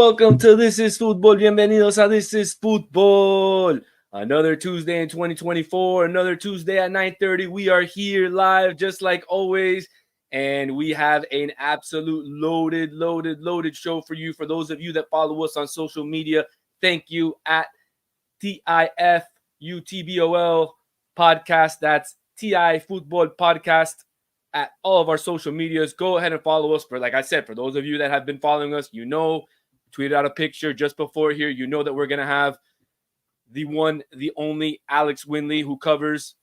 welcome to This is Football. Bienvenidos a This is Football. Another Tuesday in 2024, another Tuesday at 9:30. We are here live just like always, and we have an absolute loaded show for you. For those of you that follow us on social media, thank you at TIFUTBOL podcast. That's TI Football Podcast at all of our social medias. Go ahead and follow us. For like I said, for those of you that have been following us, tweeted out a picture just before here. You know that we're going to have the one, the only Alex Windley, who covers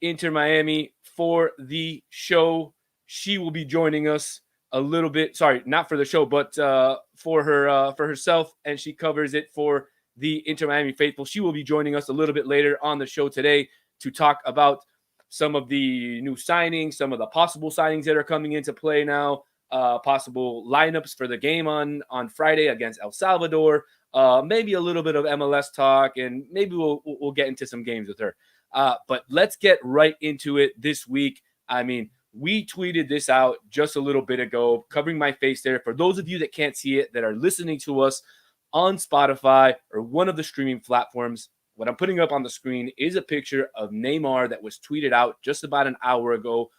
Inter Miami for the show. She will be joining us a little bit. Sorry, not for the show, but for herself, and she covers it for the Inter Miami faithful. She will be joining us a little bit later on the show today to talk about some of the new signings, some of the possible signings that are coming into play now, possible lineups for the game on Friday against El Salvador, maybe a little bit of MLS talk, and maybe we'll get into some games with her. But let's get right into it this week. I mean, we tweeted this out just a little bit ago, covering my face there. For those of you that can't see it, that are listening to us on Spotify or one of the streaming platforms, what I'm putting up on the screen is a picture of Neymar that was tweeted out just about an hour ago,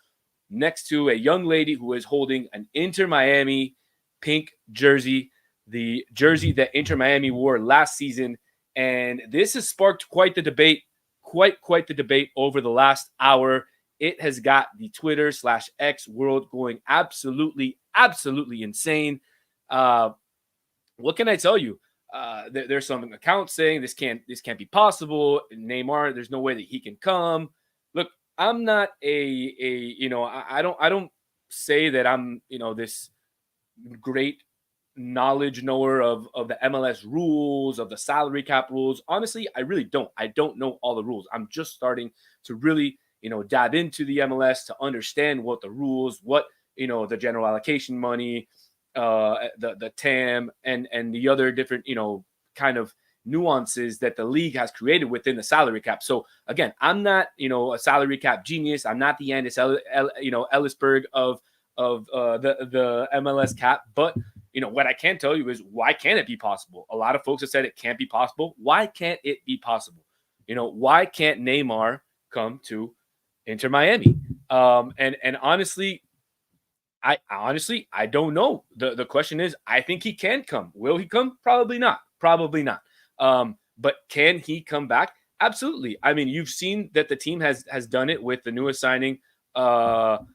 next to a young lady who is holding an Inter Miami pink jersey, the jersey that Inter Miami wore last season. And this has sparked quite the debate over the last hour. It has got the Twitter/X world going absolutely insane. What can I tell you? There's some accounts saying this can't be possible. Neymar, there's no way that he can come. Look, I'm not I don't say that I'm, this great knowledge knower of the MLS rules, of the salary cap rules. Honestly, I really don't. I don't know all the rules. I'm just starting to really, dive into the MLS to understand what the rules, what, the general allocation money, the TAM and the other different, kind of nuances that the league has created within the salary cap. So again, I'm not, a salary cap genius. I'm not the Andis Ellisberg of the MLS cap. But what I can tell you is, why can't it be possible? A lot of folks have said it can't be possible. Why can't it be possible? Why can't Neymar come to Inter Miami? And honestly, I don't know. The question is, I think he can come. Will he come? Probably not. But can he come back? Absolutely. I mean, you've seen that the team has done it with the newest signing of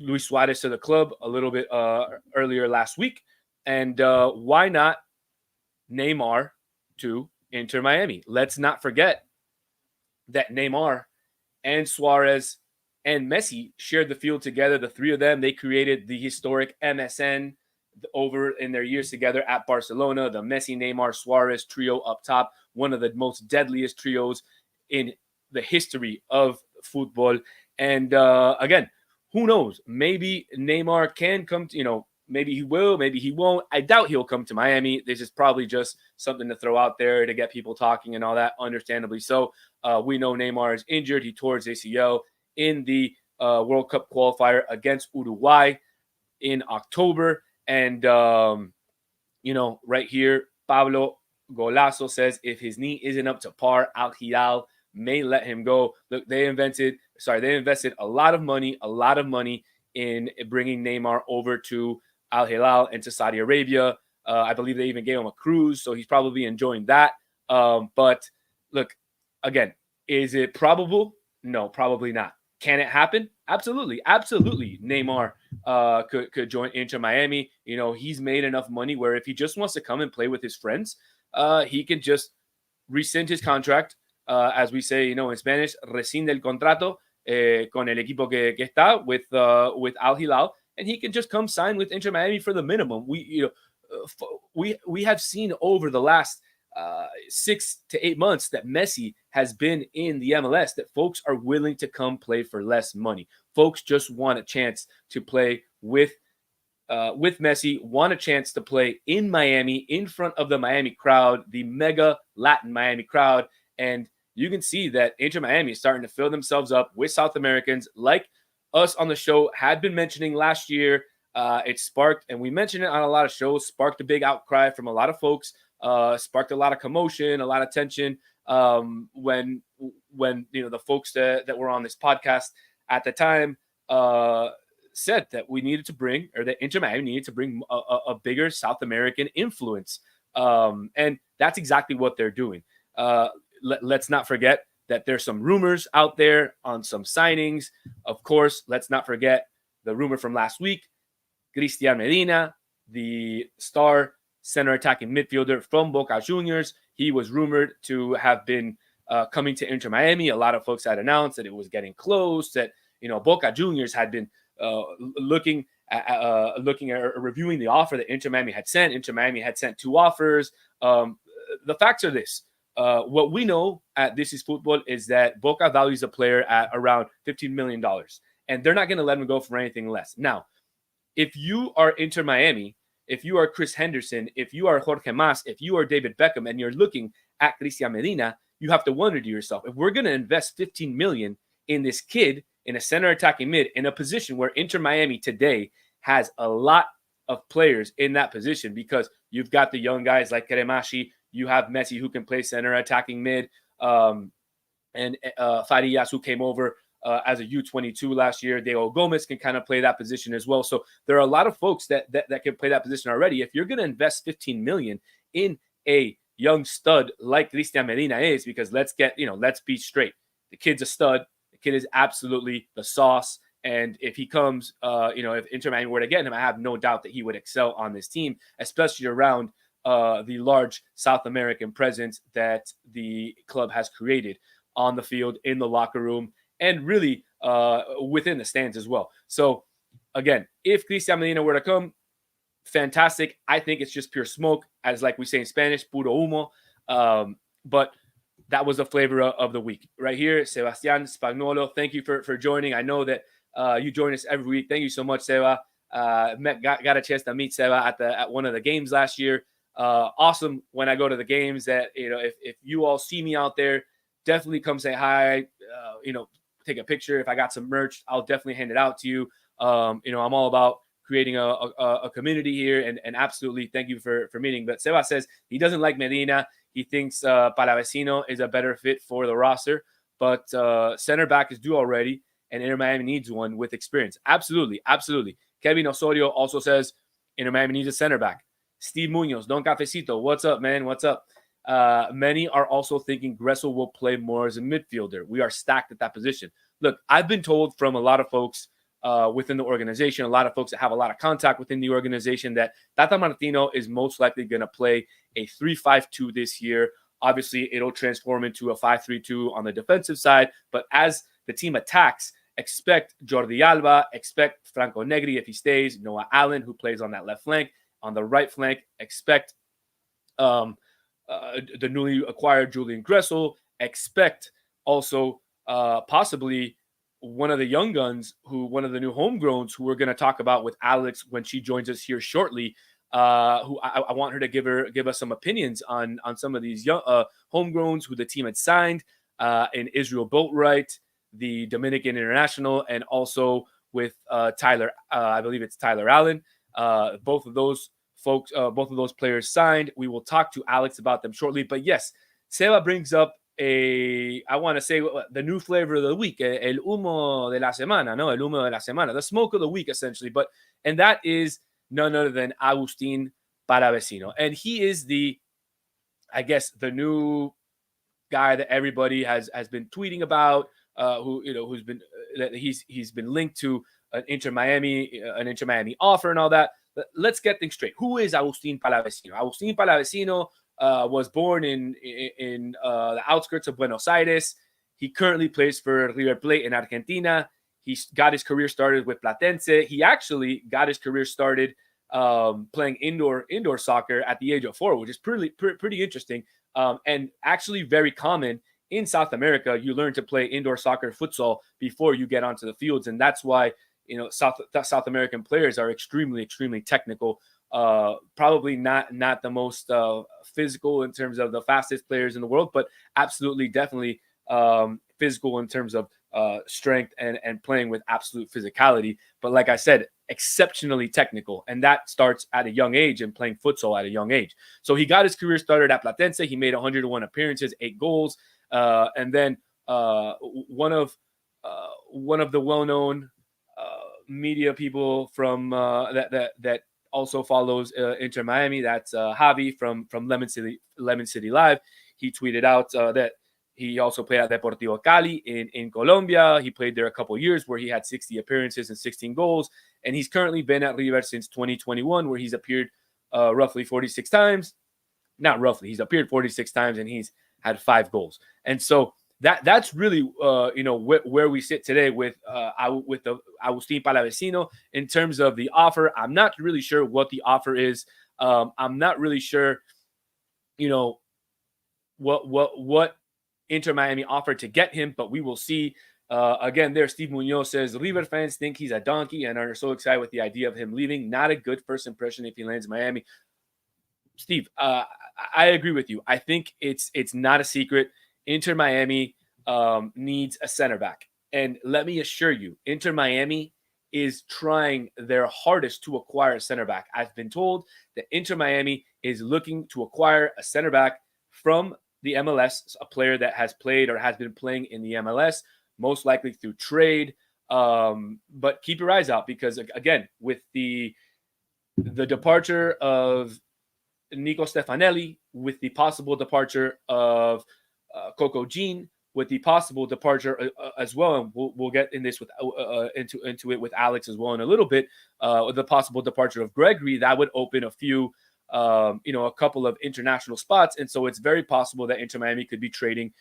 Luis Suárez to the club a little bit earlier last week. And why not Neymar to Inter Miami? Let's not forget that Neymar and Suárez and Messi shared the field together. The three of them, they created the historic MSN over in their years together at Barcelona. The Messi, Neymar, Suarez trio up top, one of the most deadliest trios in the history of football. And again, who knows? Maybe Neymar can come to, maybe he will, maybe he won't. I doubt he'll come to Miami. This is probably just something to throw out there to get people talking and all that, understandably so. We know Neymar is injured. He tore his ACL in the World Cup qualifier against Uruguay in October. And, right here, Pablo Golazo says if his knee isn't up to par, Al Hilal may let him go. Look, they invested a lot of money in bringing Neymar over to Al Hilal and to Saudi Arabia. I believe they even gave him a cruise, so he's probably enjoying that. But look, again, is it probable? No, probably not. Can it happen? Absolutely. Neymar could join Inter Miami. He's made enough money where if he just wants to come and play with his friends, he can just rescind his contract. As we say, in Spanish, rescinde el contrato con el equipo que está with Al Hilal, and he can just come sign with Inter Miami for the minimum. We have seen over the last 6 to 8 months that Messi has been in the MLS, that folks are willing to come play for less money. Folks just want a chance to play with Messi, want a chance to play in Miami, in front of the Miami crowd, the mega Latin Miami crowd. And you can see that Inter Miami is starting to fill themselves up with South Americans, like us on the show had been mentioning last year. It sparked, and we mentioned it on a lot of shows, sparked a big outcry from a lot of folks, sparked a lot of commotion, a lot of tension when the folks that were on this podcast at the time said that we needed to bring, or that Inter Miami needed to bring a bigger South American influence. And that's exactly what they're doing. Let's not forget that there's some rumors out there on some signings. Of course, let's not forget the rumor from last week. Cristian Medina, the star center attacking midfielder from Boca Juniors, he was rumored to have been coming to Inter Miami. A lot of folks had announced that it was getting close, that Boca Juniors had been looking at reviewing the offer that Inter Miami had sent. Inter Miami had sent 2 offers. The facts are this. What we know at This Is Football is that Boca values a player at around $15 million, and they're not going to let him go for anything less. Now, if you are Inter Miami, if you are Chris Henderson, if you are Jorge Mas, if you are David Beckham, and you're looking at Cristian Medina, you have to wonder to yourself, if we're going to invest $15 million in this kid, in a center attacking mid, in a position where Inter Miami today has a lot of players in that position, because you've got the young guys like Keremashi, you have Messi who can play center attacking mid, and Farias, who came over as a U22 last year. Diego Gomez can kind of play that position as well. So there are a lot of folks that can play that position already. If you're going to invest $15 million in a young stud like Cristian Medina is, because let's be straight. The kid's a stud. The kid is absolutely the sauce. And if he comes, if Inter Miami were to get him, I have no doubt that he would excel on this team, especially around the large South American presence that the club has created on the field, in the locker room, and really within the stands as well. So, again, if Cristian Medina were to come, fantastic. I think it's just pure smoke, as like we say in Spanish, puro humo. But that was the flavor of the week. Right here, Sebastian Spagnuolo, thank you for joining. I know that you join us every week. Thank you so much, Seba. Got a chance to meet Seba at one of the games last year. Awesome when I go to the games that, if you all see me out there, definitely come say hi, take a picture. If I got some merch, I'll definitely hand it out to you. I'm all about creating a community here, and absolutely thank you for meeting. But Seba says he doesn't like Medina. He thinks Palavecino is a better fit for the roster, but center back is due already, and Inter Miami needs one with experience. Absolutely. Kevin Osorio also says Inter Miami needs a center back. Steve Munoz, Don Cafecito, what's up, man? What's up? Many are also thinking Gressel will play more as a midfielder. We are stacked at that position. Look, I've been told from a lot of folks within the organization, a lot of folks that have a lot of contact within the organization, that Tata Martino is most likely going to play a 3-5-2 this year. Obviously, it'll transform into a 5-3-2 on the defensive side, but as the team attacks, expect Jordi Alba, expect Franco Negri if he stays, Noah Allen, who plays on that left flank. On the right flank, expect the newly acquired Julian Gressel. Expect also possibly one of the young guns, one of the new homegrowns, who we're going to talk about with Alex when she joins us here shortly. Who I want her to give us some opinions on some of these young homegrowns who the team had signed in Israel Boatwright, the Dominican international, and also with Tyler. I believe it's Tyler Allen. Both of those folks, both of those players signed. We will talk to Alex about them shortly. But yes, Seba brings up I want to say the new flavor of the week, el humo de la semana, no, el humo de la semana, the smoke of the week, essentially. And that is none other than Agustin Palavecino. And he is the new guy that everybody has been tweeting about, who's been linked to an Inter Miami offer and all that. Let's get things straight. Who is Agustin Palavecino? Agustin Palavecino was born in the outskirts of Buenos Aires. He currently plays for River Plate in Argentina. He got his career started with Platense. He actually got his career started playing indoor soccer at the age of 4, which is pretty interesting, and actually very common in South America. You learn to play indoor soccer, futsal, before you get onto the fields, and that's why South American players are extremely technical. Probably not the most physical in terms of the fastest players in the world, but absolutely definitely physical in terms of strength and playing with absolute physicality. But like I said, exceptionally technical. And that starts at a young age and playing futsal at a young age. So he got his career started at Platense. He made 101 appearances, 8 goals. And then one of the well-known media people from that also follows Inter Miami. That's Javi from Lemon City Live. He tweeted out that he also played at Deportivo Cali in Colombia. He played there a couple years where he had 60 appearances and 16 goals. And he's currently been at River since 2021, where he's appeared roughly 46 times. Not roughly, he's appeared 46 times and he's had 5 goals. And so that's really where we sit today with the Agustín Palavecino in terms of the offer. I'm not really sure what the offer is. I'm not really sure, what Inter Miami offered to get him, but we will see. Again, there, Steve Munoz says River fans think he's a donkey and are so excited with the idea of him leaving. Not a good first impression if he lands Miami. Steve, I agree with you. I think it's not a secret. Inter Miami needs a center back. And let me assure you, Inter Miami is trying their hardest to acquire a center back. I've been told that Inter Miami is looking to acquire a center back from the MLS, a player that has played or has been playing in the MLS, most likely through trade. But keep your eyes out because, again, with the departure of Nico Stefanelli, with the possible departure of Coco Jean, with the possible departure as well, and we'll get in this with into it with Alex as well in a little bit. The possible departure of Gregory, that would open a few, a couple of international spots, and so it's very possible that Inter Miami could be trading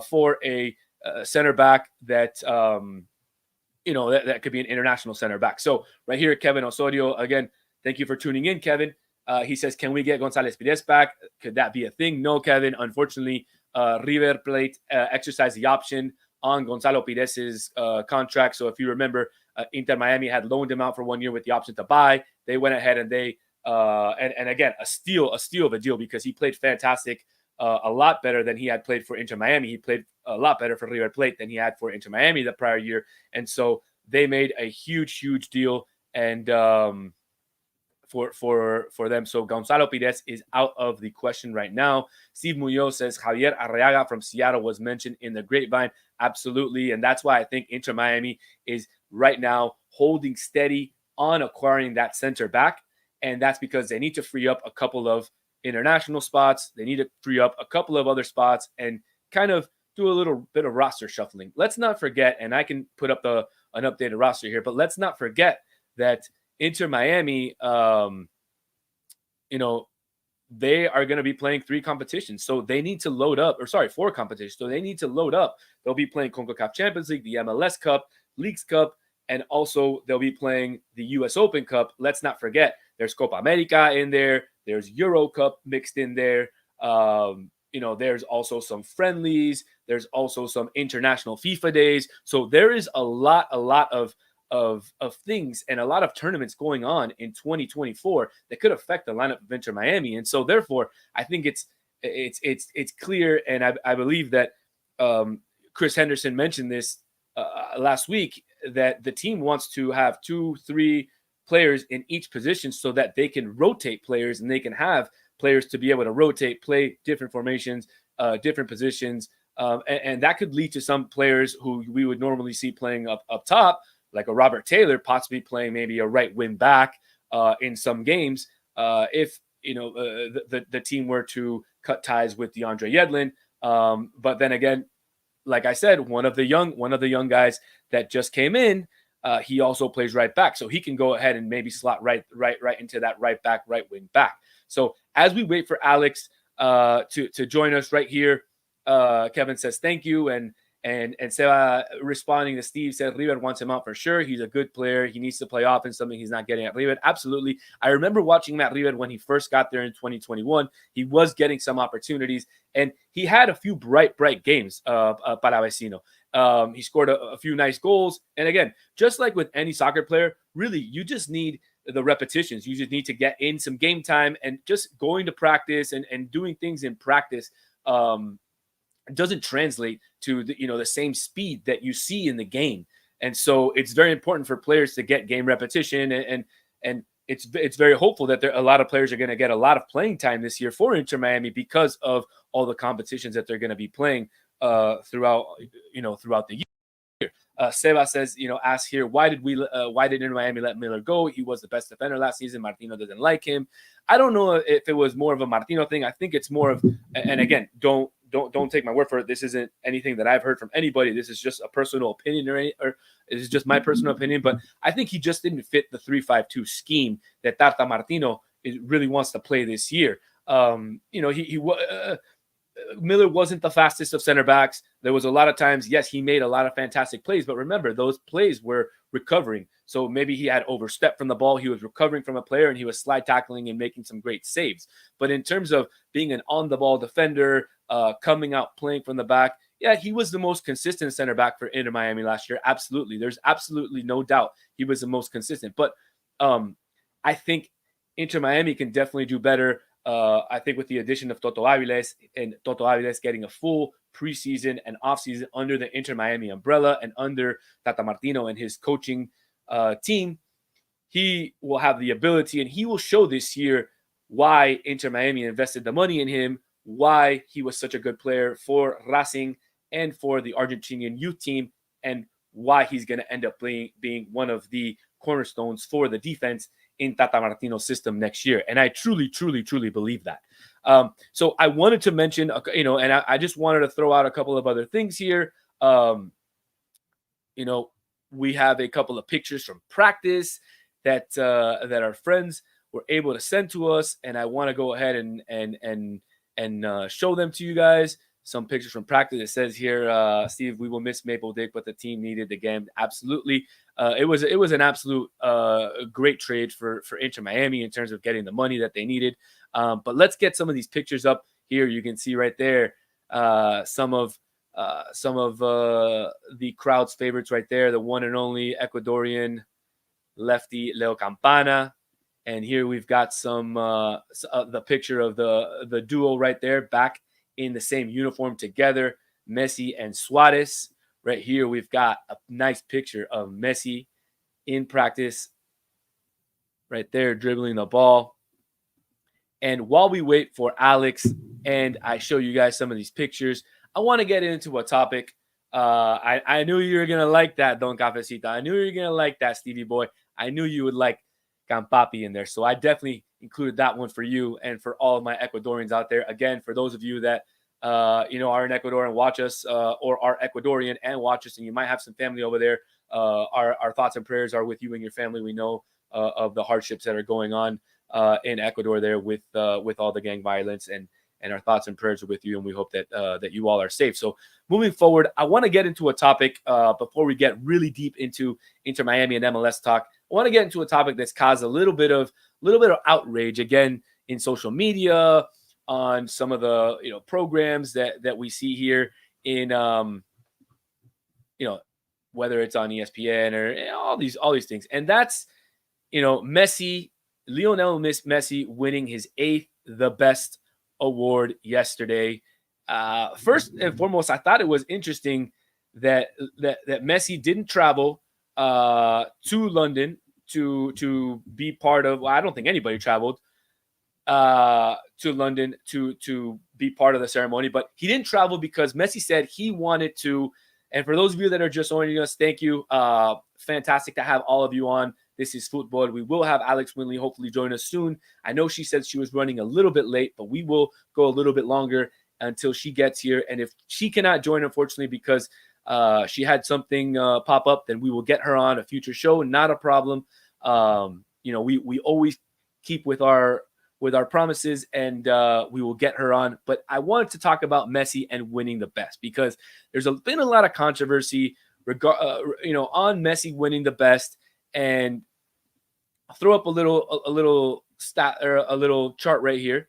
for a center back that that could be an international center back. So right here, Kevin Osorio, again, thank you for tuning in, Kevin. He says, can we get González Pires back? Could that be a thing? No, Kevin. Unfortunately, River Plate exercised the option on Gonzalo Pires' contract. So if you remember, Inter Miami had loaned him out for 1 year with the option to buy. They went ahead and they and again, a steal of a deal because he played fantastic, a lot better than he had played for Inter Miami. He played a lot better for River Plate than he had for Inter Miami the prior year. And so they made a huge deal. And for them. So Gonzalo Pires is out of the question right now. Steve Munoz says Javier Arriaga from Seattle was mentioned in the grapevine. Absolutely. And that's why I think Inter Miami is right now holding steady on acquiring that center back. And that's because they need to free up a couple of international spots. They need to free up a couple of other spots and kind of do a little bit of roster shuffling. Let's not forget, and I can put up an updated roster here, but let's not forget that Inter Miami, they are going to be playing 3 competitions. So they need to load up, 4 competitions. So they need to load up. They'll be playing CONCACAF Champions League, the MLS Cup, Leagues Cup, and also they'll be playing the US Open Cup. Let's not forget, there's Copa America in there. There's Euro Cup mixed in there. There's also some friendlies. There's also some international FIFA days. So there is a lot of things and a lot of tournaments going on in 2024 that could affect the lineup of Inter Miami. And so therefore, I think it's clear. And I believe that Chris Henderson mentioned this last week, that the team wants to have 2-3 players in each position so that they can rotate players and they can have players to be able to rotate, play different formations, different positions. And that could lead to some players who we would normally see playing up top, like a Robert Taylor, possibly playing maybe a right wing back in some games if the team were to cut ties with DeAndre Yedlin. But then again, like I said, one of the young guys that just came in, he also plays right back, so he can go ahead and maybe slot right into that right back, right wing back. So as we wait for Alex to join us right here, Kevin says thank you, and Seba responding to Steve said River wants him out for sure. He's a good player. He needs to play offense, something he's not getting at River. Absolutely. I remember watching Matt River when he first got there in 2021. He was getting some opportunities, and he had a few bright games, Palavecino. He scored a few nice goals. And again, just like with any soccer player, really, you just need the repetitions. You just need to get in some game time and just going to practice and doing things in practice doesn't translate to the same speed that you see in the game. And so it's very important for players to get game repetition, and it's very hopeful that a lot of players are going to get a lot of playing time this year for Inter Miami because of all the competitions that they're going to be playing throughout the year. Seba says, asks here, why did Inter Miami let Miller go? He was the best defender last season. Martino doesn't like him. I don't know if it was more of a Martino thing. I think it's more of, and again, don't take my word for it. This isn't anything that I've heard from anybody. This is just a personal opinion, or this is just my personal opinion. But I think he just didn't fit the 3-5-2 scheme that Tata Martino really wants to play this year. Miller wasn't the fastest of center backs. There was a lot of times, yes, he made a lot of fantastic plays, but remember, those plays were recovering. So maybe he had overstepped from the ball. He was recovering from a player, and he was slide tackling and making some great saves. But in terms of being an on-the-ball defender, coming out, playing from the back, yeah, he was the most consistent center back for Inter Miami last year. Absolutely. There's absolutely no doubt he was the most consistent. But I think Inter Miami can definitely do better. I think with the addition of Toto Aviles getting a full preseason and offseason under the Inter Miami umbrella and under Tata Martino and his coaching team, he will have the ability, and he will show this year why Inter Miami invested the money in him, why he was such a good player for Racing and for the Argentinian youth team, and why he's going to end up being one of the cornerstones for the defense in Tata Martino's system next year. And I truly, truly, truly believe that. So I wanted to mention, and I just wanted to throw out a couple of other things here. We have a couple of pictures from practice that our friends were able to send to us, and I want to go ahead and show them to you guys. Some pictures from practice. It says here, Steve, we will miss Maple Dick, but the team needed the game. Absolutely. It was an absolute great trade for Inter Miami in terms of getting the money that they needed. But let's get some of these pictures up here. You can see right there some of the crowd's favorites right there. The one and only Ecuadorian lefty Leo Campana. And here we've got the picture of the duo right there back in the same uniform together, Messi and Suárez. Right here, we've got a nice picture of Messi in practice right there, dribbling the ball. And while we wait for Alex and I show you guys some of these pictures, I want to get into a topic. I knew you were going to like that, Don Cafecita. I knew you were going to like that, Stevie Boy. I knew you would like Campapi in there. So I definitely included that one for you and for all of my Ecuadorians out there. Again, for those of you that are in Ecuador and watch us, or are Ecuadorian and watch us, and you might have some family over there, our thoughts and prayers are with you and your family. We know of the hardships that are going on in Ecuador there with all the gang violence, and our thoughts and prayers are with you, and we hope that you all are safe. So moving forward, I want to get into a topic before we get really deep into Inter Miami and MLS talk. I want to get into a topic that's caused a little bit of outrage again in social media, on some of the programs that we see here in whether it's on ESPN or all these things, and that's Lionel Messi winning his 8th The Best award yesterday. First and foremost, I thought it was interesting that Messi didn't travel to London to be part of. Well, I don't think anybody traveled to London to be part of the ceremony, but he didn't travel because Messi said he wanted to. And for those of you that are just joining us, thank you. Fantastic to have all of you on. This is Football. We will have Alex Windley hopefully join us soon. I know she said she was running a little bit late, but we will go a little bit longer until she gets here. And if she cannot join, unfortunately, because she had something pop up, then we will get her on a future show. Not a problem. We always keep with our promises, and we will get her on. But I wanted to talk about Messi and winning the best, because there's been a lot of controversy on Messi winning the best. And I'll throw up a little stat, or a little chart right here,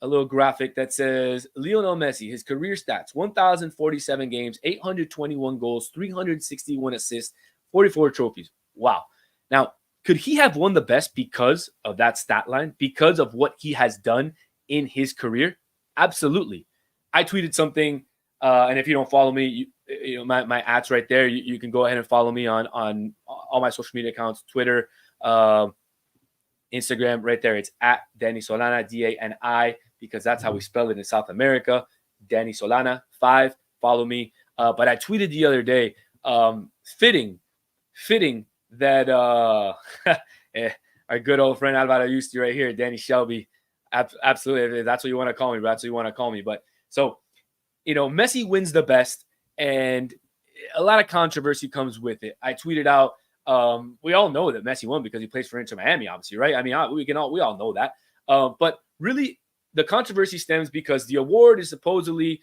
a little graphic that says Lionel Messi, his career stats: 1,047 games, 821 goals, 361 assists, 44 trophies. Wow. Now, could he have won the best because of that stat line, because of what he has done in his career? Absolutely. I tweeted something And if you don't follow me, my at's right there. You can go ahead and follow me on all my social media accounts, Twitter, Instagram, right there. It's at Danny Solana, DANI, because that's how we spell it in South America. Danny Solana 5. Follow me. But I tweeted the other day, fitting that our good old friend Alvaro Yusti right here, Danny Shelby, absolutely, that's what you want to call me. That's what you want to call me. But so, Messi wins the best, and a lot of controversy comes with it. I tweeted out, we all know that Messi won because he plays for Inter Miami, obviously, right? I mean, we all know that. But really, the controversy stems because the award is supposedly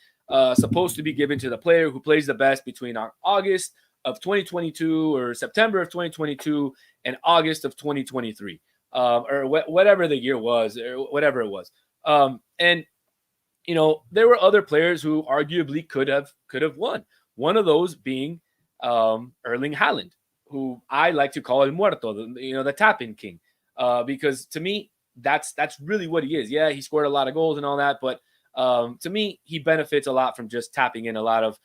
supposed to be given to the player who plays the best between August of 2022 or September of 2022 and August of 2023, or whatever the year was, or whatever it was. And there were other players who arguably could have won. One of those being Erling Haaland, who I like to call El Muerto, the tap-in king, because to me that's really what he is. Yeah, he scored a lot of goals and all that, but to me he benefits a lot from just tapping in a lot of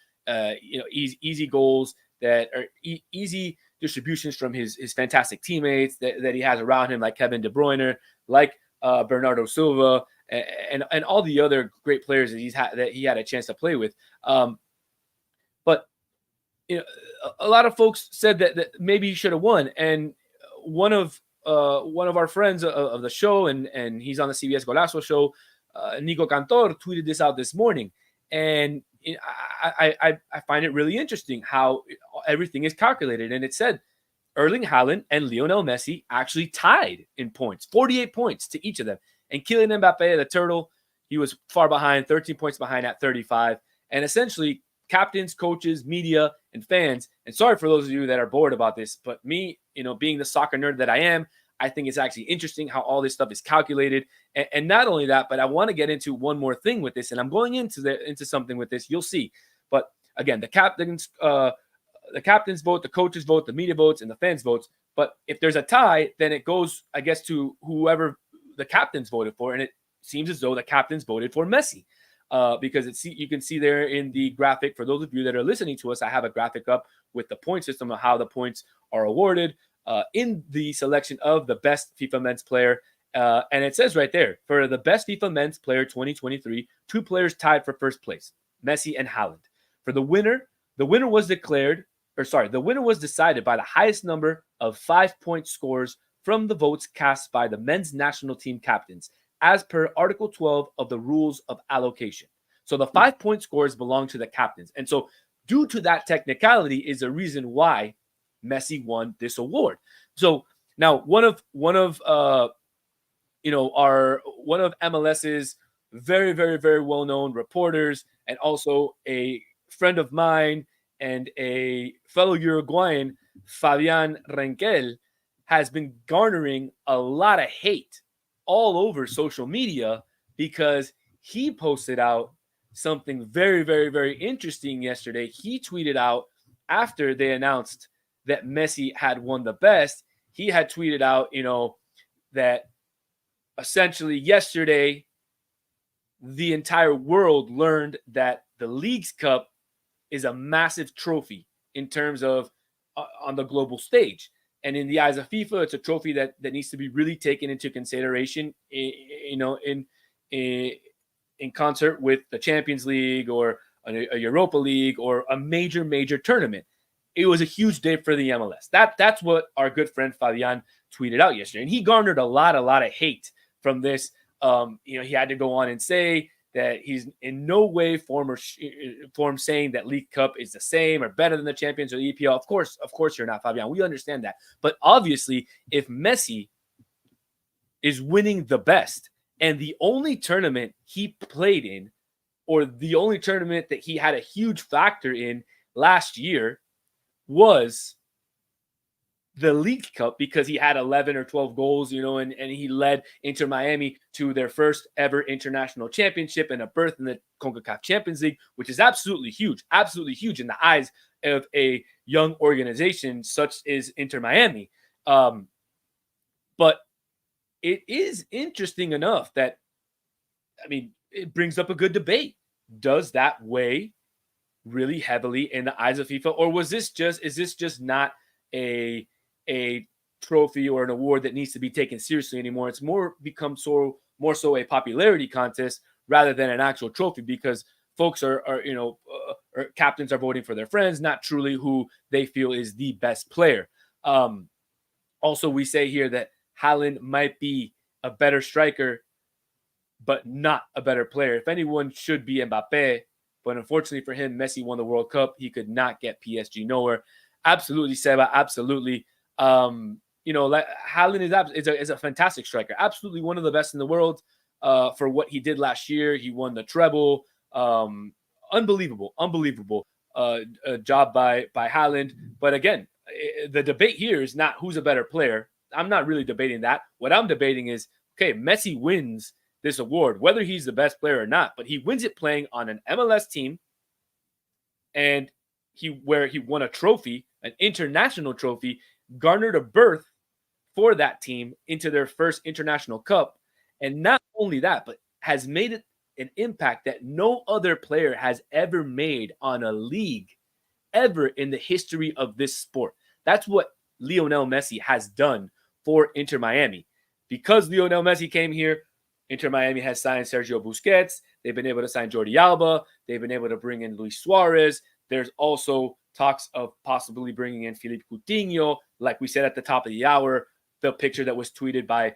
easy goals that are easy distributions from his fantastic teammates that he has around him, like Kevin De Bruyne, like Bernardo Silva, and all the other great players that he had a chance to play with. But a lot of folks said that maybe he should have won, and one of our friends of the show, and he's on the CBS Golazo show, Nico Cantor, tweeted this out this morning, and I find it really interesting how everything is calculated. And it said Erling Haaland and Lionel Messi actually tied in points, 48 points to each of them. And Kylian Mbappe, the turtle, he was far behind, 13 points behind at 35. And essentially, captains, coaches, media, and fans, and sorry for those of you that are bored about this, but me, being the soccer nerd that I am, I think it's actually interesting how all this stuff is calculated. And not only that, but I want to get into one more thing with this, and I'm going into something with this. You'll see. But again, the captains vote, the coaches vote, the media votes, and the fans votes. But if there's a tie, then it goes, I guess, to whoever the captains voted for, and it seems as though the captains voted for Messi. Because you can see there in the graphic, for those of you that are listening to us, I have a graphic up with the point system of how the points are awarded in the selection of the best FIFA men's player. And it says right there, for the best FIFA men's player 2023, 2 players tied for first place, Messi and Haaland. For the winner was decided by the highest number of 5-point scores from the votes cast by the men's national team captains, as per Article 12 of the Rules of Allocation. So the 5-point scores belong to the captains. And so due to that technicality is the reason why Messi won this award. So now one of MLS's very, very, very well-known reporters, and also a friend of mine and a fellow Uruguayan, Fabian Renkel, has been garnering a lot of hate all over social media because he posted out something very, very, very interesting yesterday. He tweeted out after they announced that Messi had won the best. He had tweeted out, that essentially yesterday the entire world learned that the Leagues Cup is a massive trophy in terms of on the global stage. And in the eyes of FIFA, it's a trophy that needs to be really taken into consideration, in concert with the Champions League or a Europa League or a major tournament. It was a huge day for the MLS. That's what our good friend Fabian tweeted out yesterday. And he garnered a lot of hate from this. He had to go on and say that he's in no way, form saying that League Cup is the same or better than the Champions or the EPL. Of course you're not, Fabian. We understand that. But obviously, if Messi is winning the best and the only tournament he played in, or the only tournament that he had a huge factor in last year, was the League Cup, because he had 11 or 12 goals, and he led Inter Miami to their first ever international championship and a berth in the CONCACAF Champions League, which is absolutely huge in the eyes of a young organization such as Inter Miami. But it is interesting enough that, it brings up a good debate. Does that weigh really heavily in the eyes of FIFA, or is this just not a trophy or an award that needs to be taken seriously anymore? It's more so a popularity contest rather than an actual trophy, because folks or captains are voting for their friends, not truly who they feel is the best player. Also, we say here that Haaland might be a better striker, but not a better player. If anyone should be Mbappe, but unfortunately for him, Messi won the World Cup. He could not get PSG nowhere. Absolutely, Seba. Absolutely. Haaland is a fantastic striker. Absolutely one of the best in the world. For what he did last year, he won the treble. Unbelievable job by Haaland. But again, the debate here is not who's a better player. I'm not really debating that. What I'm debating is, okay, Messi wins this award, whether he's the best player or not, but he wins it playing on an MLS team, and where he won a trophy, an international trophy, garnered a berth for that team into their first international cup. And not only that, but has made it an impact that no other player has ever made on a league ever in the history of this sport. That's what Lionel Messi has done for Inter Miami. Because Lionel Messi came here, Inter Miami has signed Sergio Busquets. They've been able to sign Jordi Alba. They've been able to bring in Luis Suárez. There's also talks of possibly bringing in Philippe Coutinho. Like we said at the top of the hour, the picture that was tweeted by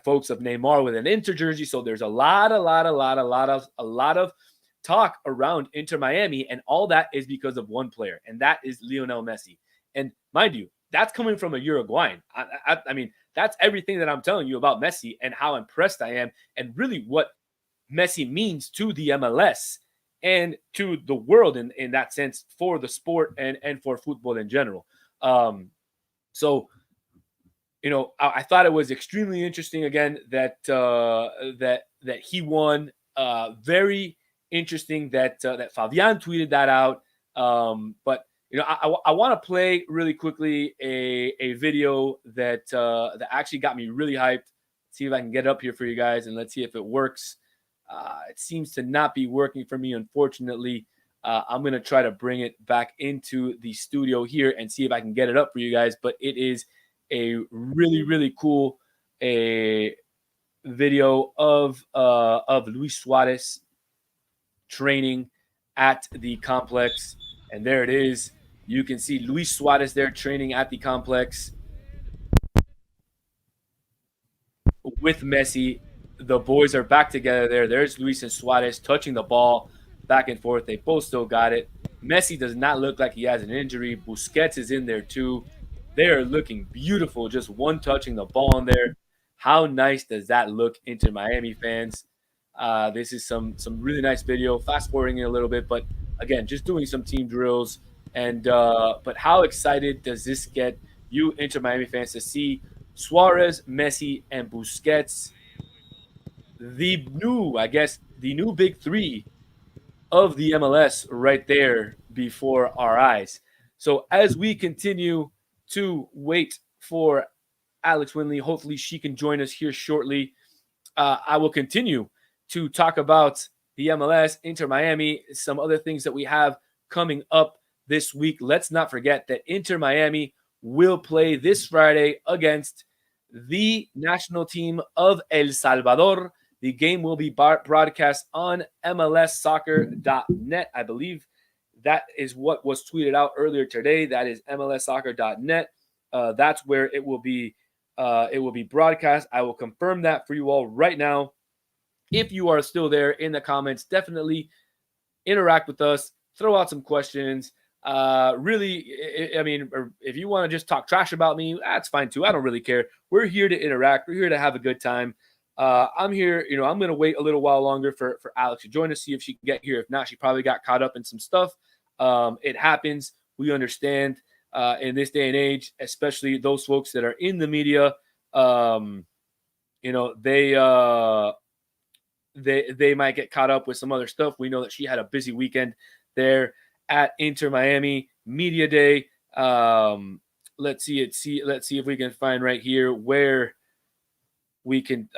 folks of Neymar with an Inter jersey. So there's a lot of talk around Inter Miami, and all that is because of one player, and that is Lionel Messi. And mind you, that's coming from a Uruguayan. I mean, that's everything that I'm telling you about Messi and how impressed I am, and really what Messi means to the MLS and to the world in that sense, for the sport and for football in general. So, I thought it was extremely interesting again that he won. Very interesting that Fabian tweeted that out. But I want to play really quickly a video that actually got me really hyped. See if I can get it up here for you guys, and let's see if it works. It seems to not be working for me, unfortunately. I'm going to try to bring it back into the studio here and see if I can get it up for you guys. But it is a really, really cool video of Luis Suárez training at the complex. And there it is. You can see Luis Suárez there training at the complex with Messi. The boys are back together there. There's Luis and Suárez touching the ball back and forth. They both still got it. Messi does not look like he has an injury. Busquets is in there too. They are looking beautiful, just one touching the ball in there. How nice does that look, Inter Miami fans? This is some really nice video. Fast forwarding it a little bit, but again, just doing some team drills. And but how excited does this get you, Inter Miami fans, to see Suárez, Messi, and Busquets, the new big three of the MLS right there before our eyes. So as we continue to wait for Alex Windley, hopefully she can join us here shortly. I will continue to talk about the MLS, Inter Miami, some other things that we have coming up this week. Let's not forget that Inter Miami will play this Friday against the national team of El Salvador. The game will be broadcast on MLSsoccer.net. I believe that is what was tweeted out earlier today. That is MLSsoccer.net. That's where it will be. It will be broadcast. I will confirm that for you all right now. If you are still there in the comments, definitely interact with us. Throw out some questions. Really, I mean, if you want to just talk trash about me, that's fine too. I don't really care. We're here to interact. We're here to have a good time. I'm here, I'm going to wait a little while longer for Alex to join us, see if she can get here. If not, she probably got caught up in some stuff. It happens. We understand in this day and age, especially those folks that are in the media. They might get caught up with some other stuff. We know that she had a busy weekend there at Inter Miami Media Day. Let's see if we can find right here where we can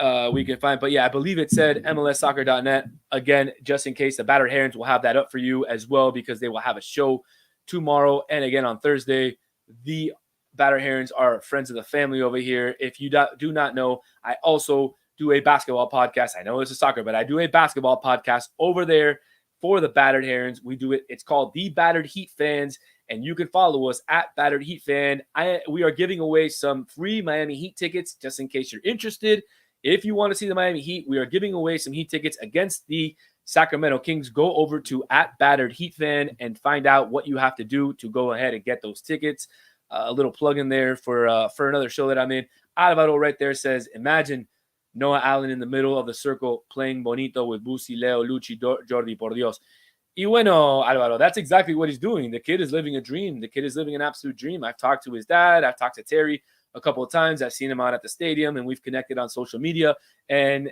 find. But yeah, I believe it said MLSsoccer.net. Again, just in case, the Battered Herons will have that up for you as well, because they will have a show tomorrow and again on Thursday. The Battered Herons are friends of the family over here. If you do not know, I also do a basketball podcast. I know this is soccer, but I do a basketball podcast over there for the Battered Herons. We do it. It's called The Battered Heat Fans, and you can follow us at Battered Heat Fan. We are giving away some free Miami Heat tickets just in case you're interested. If you want to see the Miami Heat, we are giving away some Heat tickets against the Sacramento Kings. Go over to at Battered Heat Fan and find out what you have to do to go ahead and get those tickets. A little plug in there for another show that I'm in. Alvaro right there says, imagine Noah Allen in the middle of the circle playing bonito with Busi, Leo, Lucci, Jordi, por Dios. Y bueno, Alvaro, that's exactly what he's doing. The kid is living a dream. The kid is living an absolute dream. I've talked to his dad. I've talked to Terry a couple of times. I've seen him out at the stadium, and we've connected on social media. And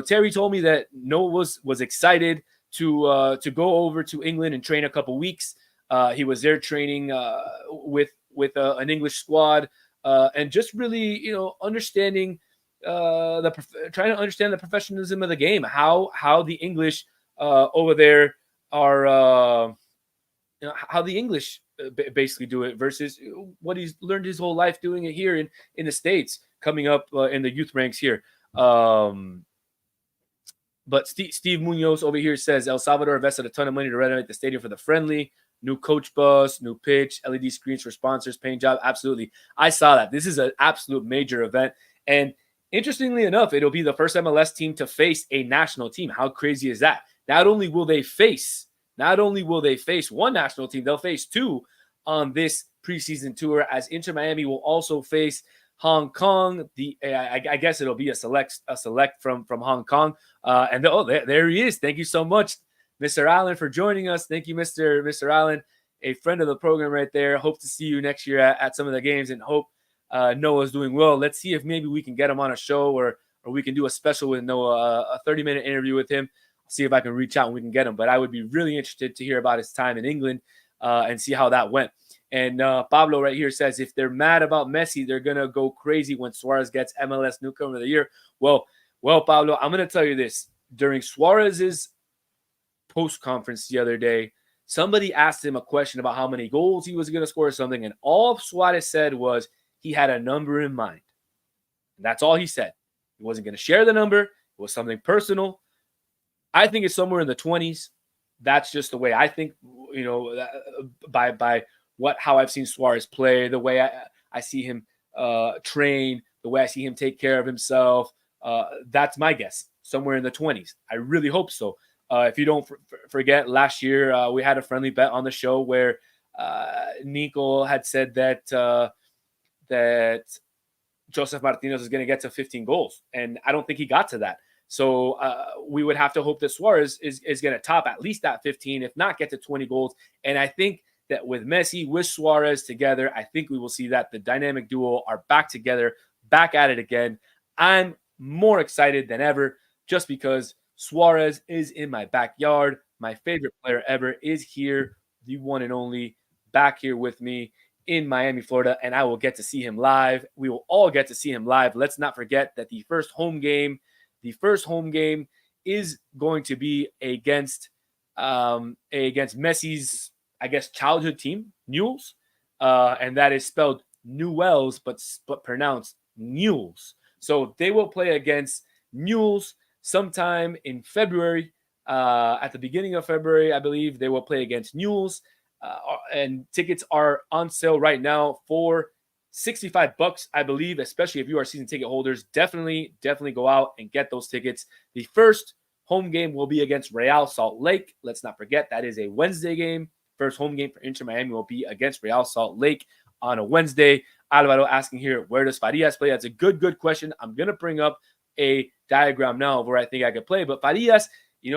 Terry told me that Noah was excited to go over to England and train a couple weeks. He was there training with an English squad, and just really, understanding trying to understand the professionalism of the game, how the English over there are, how the English basically do it versus what he's learned his whole life doing it here in the States, coming up in the youth ranks here. But Steve Munoz over here says El Salvador invested a ton of money to renovate the stadium for the friendly. New coach bus, new pitch, LED screens for sponsors, paint job. Absolutely. I saw that. This is an absolute major event. And interestingly enough, it'll be the first MLS team to face a national team. How crazy is that? Not only will they face one national team, they'll face two on this preseason tour, as Inter Miami will also face Hong Kong. I guess it'll be a select from Hong Kong. And there he is. Thank you so much, Mr. Allen, for joining us. Thank you, Mr. Allen, a friend of the program right there. Hope to see you next year at some of the games, and hope Noah's doing well. Let's see if maybe we can get him on a show, or we can do a special with Noah, a 30-minute interview with him. See if I can reach out and we can get him. But I would be really interested to hear about his time in England and see how that went. And Pablo right here says, if they're mad about Messi, they're going to go crazy when Suárez gets MLS Newcomer of the Year. Well, Pablo, I'm going to tell you this. During Suárez's post-conference the other day, somebody asked him a question about how many goals he was going to score or something, and all Suárez said was he had a number in mind. And that's all he said. He wasn't going to share the number. It was something personal. I think it's somewhere in the 20s. That's just the way I think, by how I've seen Suárez play, the way I see him train, the way I see him take care of himself. That's my guess, somewhere in the 20s. I really hope so. If you don't forget, last year we had a friendly bet on the show where Nico had said that Joseph Martinez is going to get to 15 goals, and I don't think he got to that. So we would have to hope that Suárez is going to top at least that 15, if not get to 20 goals. And I think that with Messi, with Suárez together, I think we will see that the dynamic duo are back together, back at it again. I'm more excited than ever just because Suárez is in my backyard. My favorite player ever is here, the one and only, back here with me in Miami, Florida, and I will get to see him live. We will all get to see him live. Let's not forget that the first home game is going to be against Messi's, I guess, childhood team, Newell's, and that is spelled Newells, but pronounced Newell's. So they will play against Newell's sometime in February. At the beginning of February, I believe they will play against Newell's, and tickets are on sale right now for $65, I believe, especially if you are season ticket holders. Definitely go out and get those tickets. The first home game will be against Real Salt Lake. Let's not forget that is a Wednesday game. First home game for Inter Miami will be against Real Salt Lake on a Wednesday. Alvaro asking here, where does Farias play? That's a good question. I'm going to bring up a diagram now of where I think I could play, but Farias,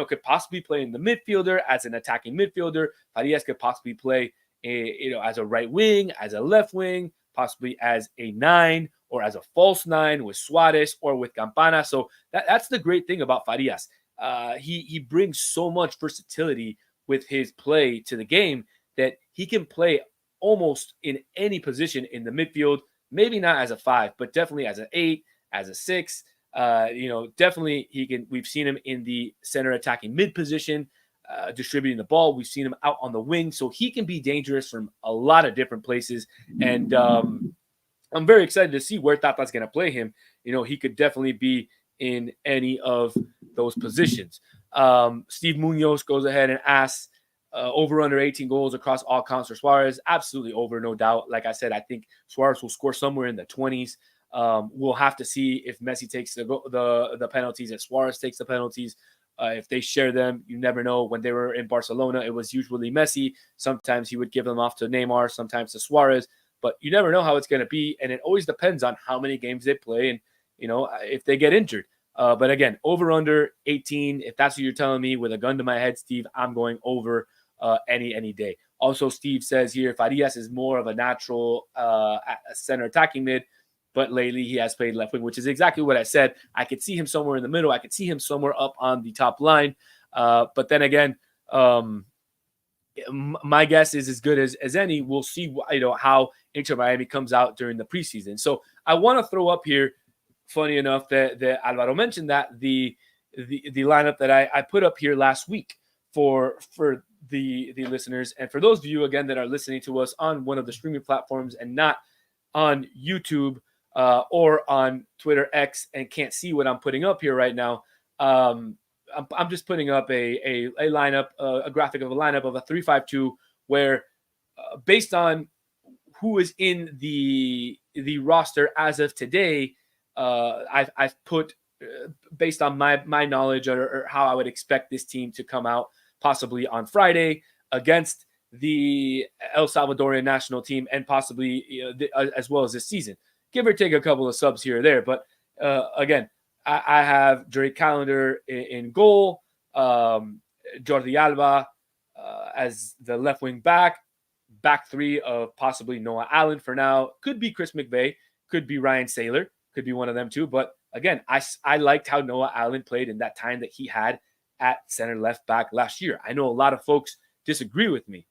could possibly play in the midfielder as an attacking midfielder. Farias could possibly play, as a right wing, as a left wing, possibly as a 9 or as a false 9 with Suárez or with Campana. So that's the great thing about Farias. He brings so much versatility with his play to the game that he can play almost in any position in the midfield. Maybe not as a 5, but definitely as an 8, as a 6, Definitely he can. We've seen him in the center attacking mid position, distributing the ball. We've seen him out on the wing, so he can be dangerous from a lot of different places. And I'm very excited to see where Tata's going to play him. He could definitely be in any of those positions. Steve Munoz goes ahead and asks, over under 18 goals across all counts for Suárez. Absolutely over, no doubt. Like I said, I think Suárez will score somewhere in the 20s. We'll have to see if Messi takes the penalties, if Suárez takes the penalties. If they share them, you never know. When they were in Barcelona, it was usually Messi. Sometimes he would give them off to Neymar, sometimes to Suárez. But you never know how it's going to be, and it always depends on how many games they play and, if they get injured. But again, over under 18, if that's what you're telling me with a gun to my head, Steve, I'm going over any day. Also, Steve says here, Farias is more of a natural center attacking mid, but lately he has played left wing, which is exactly what I said. I could see him somewhere in the middle. I could see him somewhere up on the top line. But then again, my guess is as good as any. We'll see, how Inter Miami comes out during the preseason. So I want to throw up here, funny enough, that Alvaro mentioned that the lineup that I put up here last week for the listeners, and for those of you again that are listening to us on one of the streaming platforms and not on YouTube or on Twitter X and can't see what I'm putting up here right now. I'm just putting up a lineup, a graphic of a lineup of a 3-5-2, where based on who is in the roster as of today, I've put based on my knowledge or how I would expect this team to come out possibly on Friday against the El Salvadorian national team, and possibly as well as this season, give or take a couple of subs here or there. But again, I have Jerry Callender in goal, Jordi Alba as the left wing back three of possibly Noah Allen for now. Could be Chris McVeigh, could be Ryan Saylor, could be one of them too. But again, I liked how Noah Allen played in that time that he had at center left back last year. I know a lot of folks disagree with me,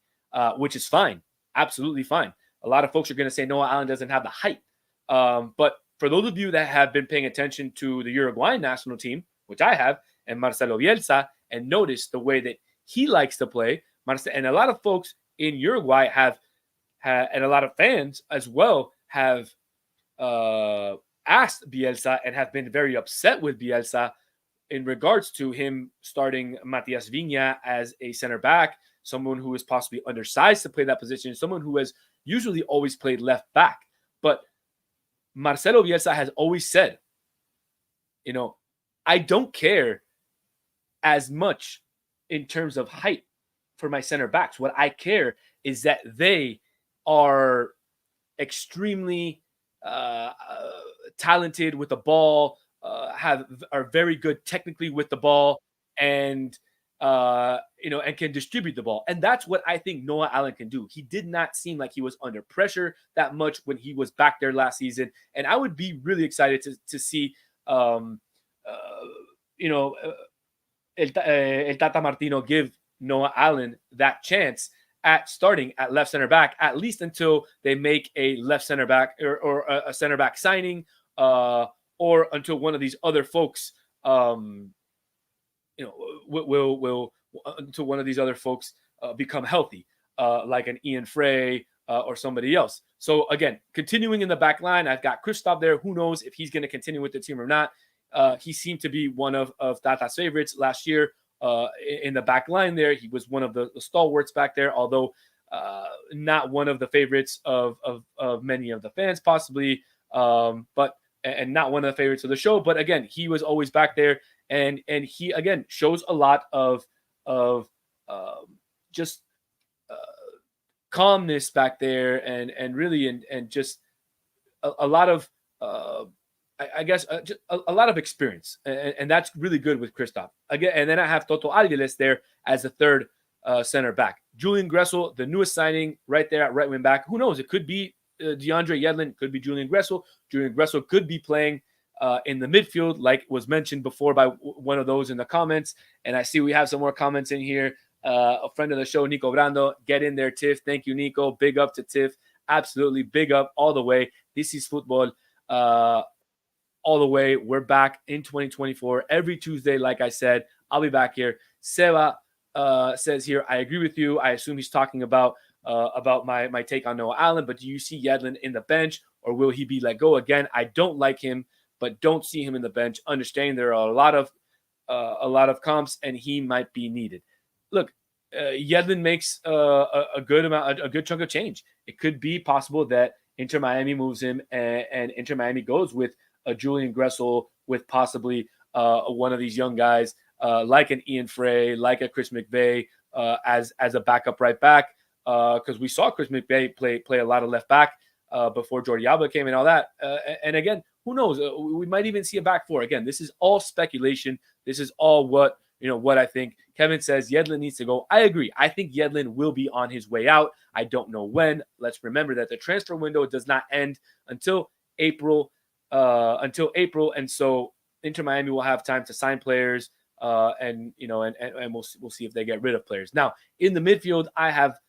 which is fine, absolutely fine. A lot of folks are going to say Noah Allen doesn't have the height. But for those of you that have been paying attention to the Uruguayan national team, which I have, and Marcelo Bielsa, and notice the way that he likes to play, and a lot of folks in Uruguay have and a lot of fans as well have asked Bielsa and have been very upset with Bielsa in regards to him starting Matias Viña as a center back, someone who is possibly undersized to play that position, someone who has usually always played left back. But Marcelo Bielsa has always said, I don't care as much in terms of height for my center backs. What I care is that they are extremely talented with the ball, are very good technically with the ball, and and can distribute the ball. And that's what I think Noah Allen can do. He did not seem like he was under pressure that much when he was back there last season. And I would be really excited to see, El Tata Martino give Noah Allen that chance at starting at left center back, at least until they make a left center back or a center back signing, or until one of these other folks, will until one of these other folks become healthy, like an Ian Frey or somebody else. So again, continuing in the back line, I've got Kristoff there. Who knows if he's going to continue with the team or not? He seemed to be one of Tata's favorites last year in the back line there. He was one of the stalwarts back there, although not one of the favorites of many of the fans possibly, but not one of the favorites of the show. But again, he was always back there. And he again shows a lot of just calmness back there, and really and just a lot of just a lot of experience, and that's really good with Kristoff again. And then I have Toto Alviles there as the third center back. Julian Gressel, the newest signing, right there at right wing back. Who knows? It could be DeAndre Yedlin, could be Julian Gressel. Julian Gressel could be playing in the midfield, like was mentioned before by one of those in the comments. And I see we have some more comments in here. A friend of the show, Nico Brando, get in there, Tiff. Thank you, Nico. Big up to Tiff. Absolutely big up all the way. This is football. all the way. We're back in 2024 every Tuesday. Like I said, I'll be back here. Seba says here, I agree with you. I assume he's talking about my take on Noah Allen, but do you see Yedlin in the bench, or will he be let go again? I don't like him, but don't see him in the bench. Understanding there are a lot of comps, and he might be needed. Look, Yedlin makes a good chunk of change. It could be possible that Inter Miami moves him, and Inter Miami goes with a Julian Gressel, with possibly one of these young guys like an Ian Frey, like a Chris McVeigh as a backup right back, because we saw Chris McVeigh play a lot of left back before Jordi Alba came and all that. And again, who knows? We might even see a back four. Again, this is all speculation. This is all what I think. Kevin says Yedlin needs to go. I agree. I think Yedlin will be on his way out. I don't know when. Let's remember that the transfer window does not end until April. And so Inter Miami will have time to sign players, and we'll see if they get rid of players. Now in the midfield, I have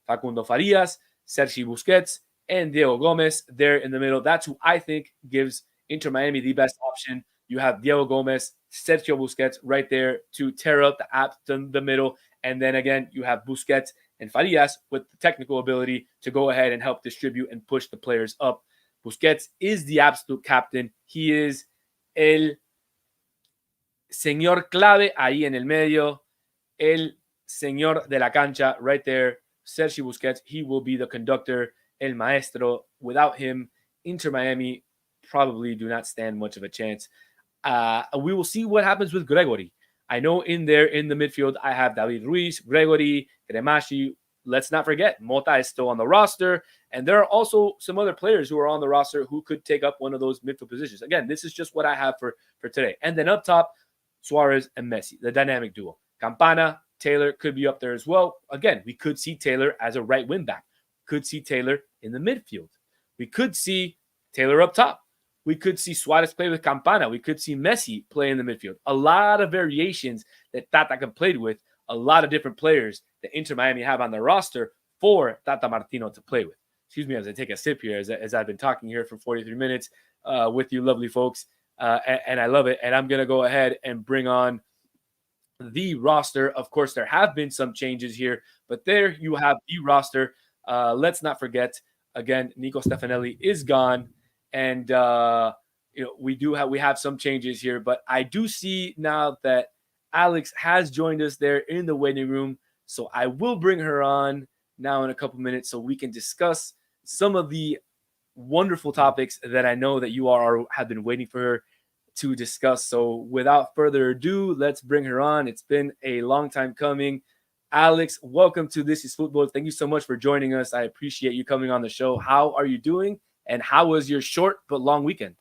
Facundo Farias, Sergi Busquets, and Diego Gomez there in the middle. That's who I think gives Inter Miami the best option. You have Diego Gomez, Sergio Busquets right there to tear up the middle. And then again, you have Busquets and Farias with the technical ability to go ahead and help distribute and push the players up. Busquets is the absolute captain. He is el señor clave ahí en el medio, el señor de la cancha right there. Sergio Busquets, he will be the conductor, el maestro. Without him, Inter Miami probably do not stand much of a chance. We will see what happens with Gregory. I know in the midfield, I have David Ruiz, Gregory, Cremashi. Let's not forget, Mota is still on the roster. And there are also some other players who are on the roster who could take up one of those midfield positions. Again, this is just what I have for today. And then up top, Suárez and Messi, the dynamic duo. Campana, Taylor could be up there as well. Again, we could see Taylor as a right wing back. Could see Taylor in the midfield. We could see Taylor up top. We could see Suárez play with Campana. We could see Messi play in the midfield. A lot of variations that Tata can play with. A lot of different players that Inter Miami have on their roster for Tata Martino to play with. Excuse me as I take a sip here, as I've been talking here for 43 minutes with you lovely folks. And I love it. And I'm going to go ahead and bring on the roster. Of course, there have been some changes here, but there you have the roster. Let's not forget, again, Nico Stefanelli is gone. And we have some changes here, but I do see now that Alex has joined us there in the waiting room. So I will bring her on now in a couple minutes so we can discuss some of the wonderful topics that I know that you have been waiting for her to discuss. So without further ado, let's bring her on. It's been a long time coming. Alex, welcome to This Is Football. Thank you so much for joining us. I appreciate you coming on the show. How are you doing? And how was your short but long weekend?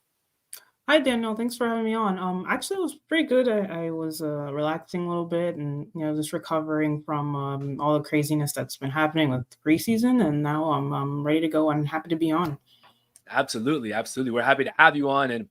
Hi, Daniel. Thanks for having me on. Actually, it was pretty good. I was relaxing a little bit and, just recovering from all the craziness that's been happening with preseason. And now I'm ready to go and happy to be on. Absolutely. We're happy to have you on. And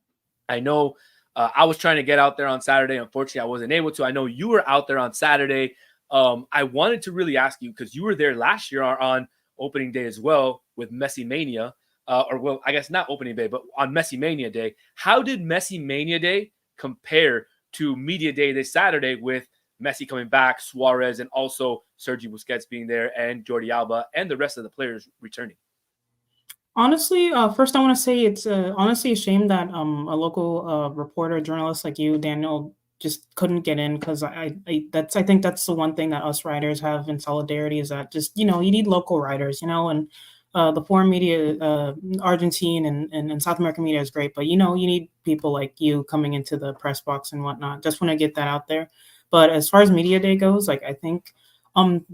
I know I was trying to get out there on Saturday. Unfortunately, I wasn't able to. I know you were out there on Saturday. I wanted to really ask you, because you were there last year on opening day as well with Messi Mania. I guess not opening day, but on Messi Mania Day. How did Messi Mania Day compare to Media Day this Saturday with Messi coming back, Suárez, and also Sergi Busquets being there, and Jordi Alba, and the rest of the players returning? Honestly, first I want to say it's honestly a shame that a local reporter, journalist like you, Daniel, just couldn't get in, because I think that's the one thing that us writers have in solidarity, is that just you need local writers, and the foreign media, Argentine and South American media is great, but you need people like you coming into the press box and whatnot. Just want to get that out there. But as far as media day goes, like I think on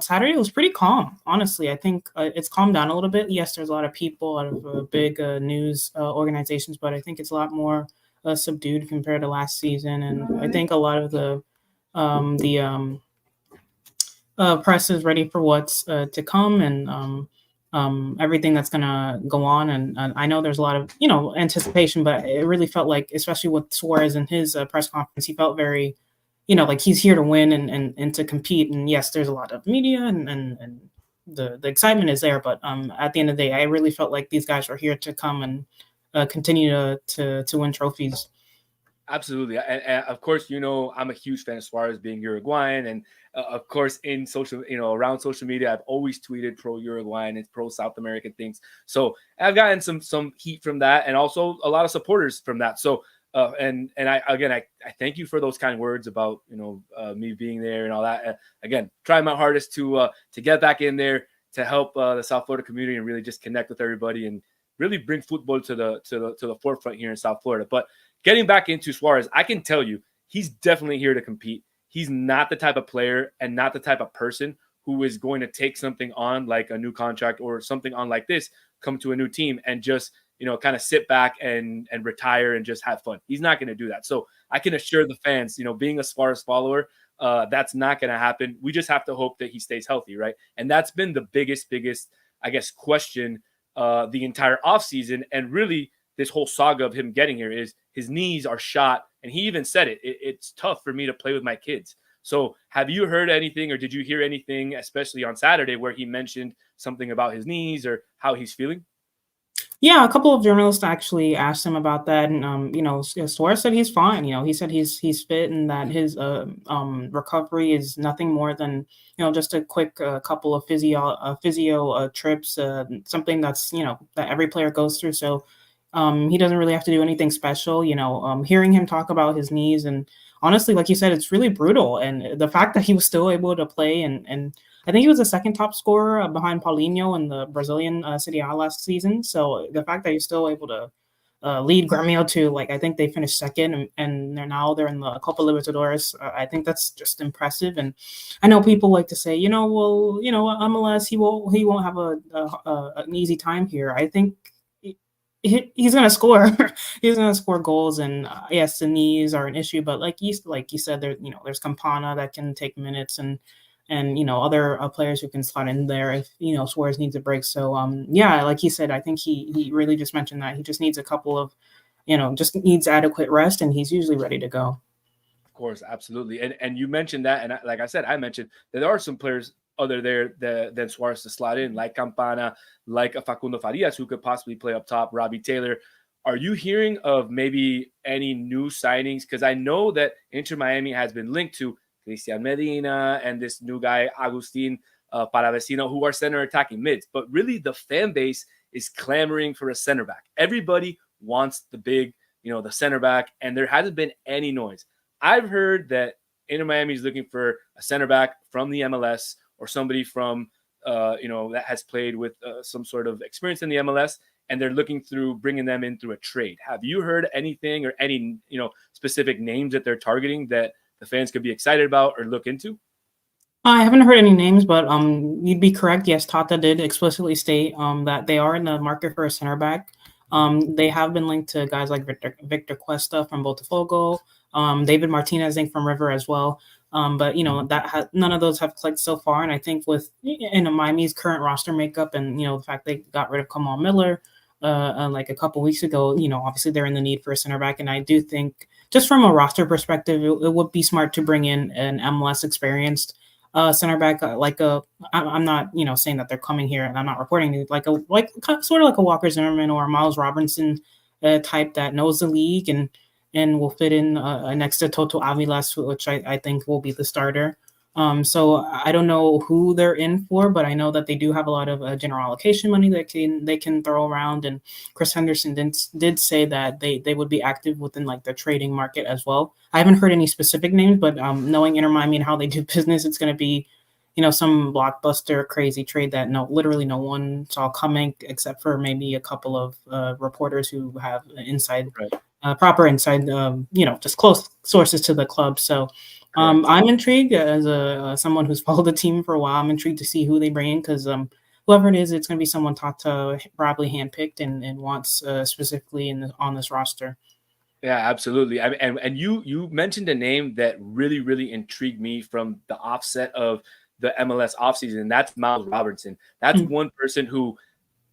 Saturday it was pretty calm. Honestly, I think it's calmed down a little bit. Yes, there's a lot of people out of big news organizations, but I think it's a lot more subdued compared to last season. And I think a lot of the press is ready for what's to come, and everything that's going to go on. And I know there's a lot of, anticipation, but it really felt like, especially with Suárez in his press conference, he felt very, like he's here to win and to compete. And yes, there's a lot of media and the excitement is there. But at the end of the day, I really felt like these guys were here to come and continue to win trophies. Absolutely, and of course, I'm a huge fan of Suarez being Uruguayan, and of course, in social, around social media, I've always tweeted pro Uruguayan and pro South American things. So I've gotten some heat from that, and also a lot of supporters from that. So and I thank you for those kind words about me being there and all that. Again, trying my hardest to get back in there to help the South Florida community and really just connect with everybody and really bring football to the forefront here in South Florida. But getting back into Suarez, I can tell you he's definitely here to compete. He's not the type of player and not the type of person who is going to take something on like a new contract or something on like this, come to a new team and just, kind of sit back and retire and just have fun. He's not going to do that. So I can assure the fans, being a Suarez follower, that's not going to happen. We just have to hope that he stays healthy, right? And that's been the biggest, I guess, question the entire offseason. And really, this whole saga of him getting here is his knees are shot. And he even said it's tough for me to play with my kids. So have you heard anything or did you hear anything, especially on Saturday, where he mentioned something about his knees or how he's feeling? Yeah, a couple of journalists actually asked him about that, and Suarez said he's fine. He said he's fit and that his recovery is nothing more than just a quick couple of physio trips, something that's that every player goes through. So he doesn't really have to do anything special. Hearing him talk about his knees and honestly, like you said, it's really brutal. And the fact that he was still able to play and I think he was the second top scorer behind Paulinho in the Brazilian Serie A last season. So the fact that he's still able to lead Gremio to I think they finished second and they're in the Copa Libertadores. I think that's just impressive. And I know people like to say, MLS he won't have an easy time here. I think he's gonna score. He's gonna score goals, and yes, the knees are an issue. But like you said, there's Campana that can take minutes, and other players who can slot in there if Suarez needs a break. So yeah, like he said, I think he really just mentioned that he just needs a couple of just needs adequate rest, and he's usually ready to go. Of course, absolutely. And you mentioned that, and like I said, I mentioned that there are some players other there than Suarez to slot in, like Campana, like a Facundo Farias, who could possibly play up top, Robbie Taylor. Are you hearing of maybe any new signings? Because I know that Inter Miami has been linked to Cristian Medina and this new guy, Agustin Paravecino, who are center attacking mids. But really, the fan base is clamoring for a center back. Everybody wants the big, the center back, and there hasn't been any noise. I've heard that Inter Miami is looking for a center back from the MLS or somebody from, that has played with some sort of experience in the MLS, and they're looking through bringing them in through a trade. Have you heard anything or any, specific names that they're targeting that the fans could be excited about or look into? I haven't heard any names, but you'd be correct. Yes, Tata did explicitly state that they are in the market for a center back. They have been linked to guys like Victor Cuesta from Botafogo, David Martinez, I think, from River as well. But none of those have clicked so far. And I think with Miami's current roster makeup and the fact they got rid of Kamal Miller like a couple weeks ago, obviously they're in the need for a center back. And I do think just from a roster perspective, it would be smart to bring in an MLS experienced center back, I'm not saying that they're coming here, and I'm not reporting it, sort of like a Walker Zimmerman or a Miles Robinson type that knows the league and will fit in next to Toto Avilas, which I think will be the starter. So I don't know who they're in for, but I know that they do have a lot of general allocation money that they can throw around. And Chris Henderson did say that they would be active within the trading market as well. I haven't heard any specific names, but knowing Inter Miami and how they do business, it's going to be some blockbuster crazy trade that literally no one saw coming except for maybe a couple of reporters who have proper inside, just close sources to the club. So I'm intrigued as someone who's followed the team for a while. I'm intrigued to see who they bring in because whoever it is, it's going to be someone Tata probably handpicked and wants specifically on this roster. Yeah, absolutely. And you mentioned a name that really, really intrigued me from the offset of the MLS offseason, and that's Miles Robertson. That's one person who,